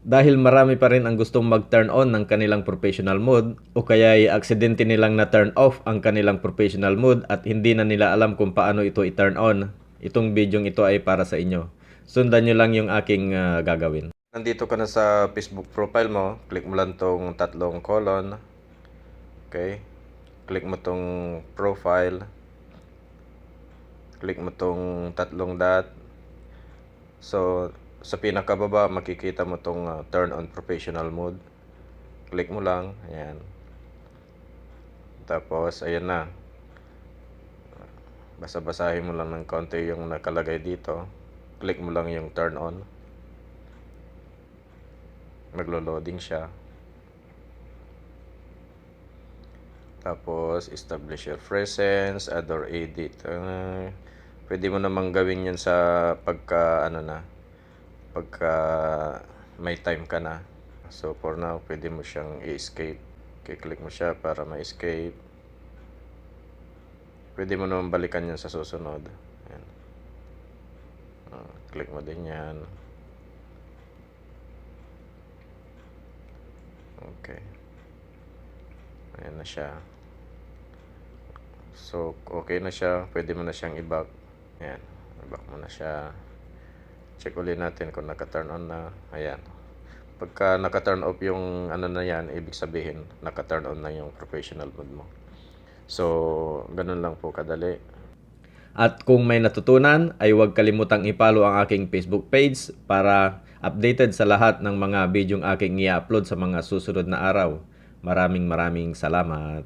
Dahil marami pa rin ang gustong mag-turn on ng kanilang professional mode o kaya ay aksidente nilang na-turn off ang kanilang professional mode at hindi na nila alam kung paano ito i-turn on. Itong video ito ay para sa inyo. Sundan nyo lang yung aking gagawin. Nandito ka na sa Facebook profile mo, click mo lang tong tatlong colon. Okay? Click mo tong profile. Click mo tong tatlong dot. So, sa pinakababa, makikita mo tong turn on professional mode. Click mo lang. Ayan. Tapos, ayan na. Basa-basahin mo lang ng konti yung nakalagay dito. Click mo lang yung turn on. Maglo-loading siya. Tapos, establish your presence, add or edit. Pwede mo namang gawin yun sa pagka may time ka na. So for now, pwede mo siyang i-escape. Click mo siya para ma-escape. Pwede mo naman balikan yun sa susunod. Ayan. Click mo din yan. Okay. Ayan na siya. So, okay na siya. Pwede mo na siyang i-back. Ayan. I-back mo na siya. Check ulit natin kung naka-turn on na. Ayan. Pagka naka-turn off yung na yan, ibig sabihin naka-turn on na yung professional mode mo. So, ganun lang po kadali. At kung may natutunan, ay huwag kalimutang i-follow ang aking Facebook page para updated sa lahat ng mga bidyong aking i-upload sa mga susunod na araw. Maraming salamat.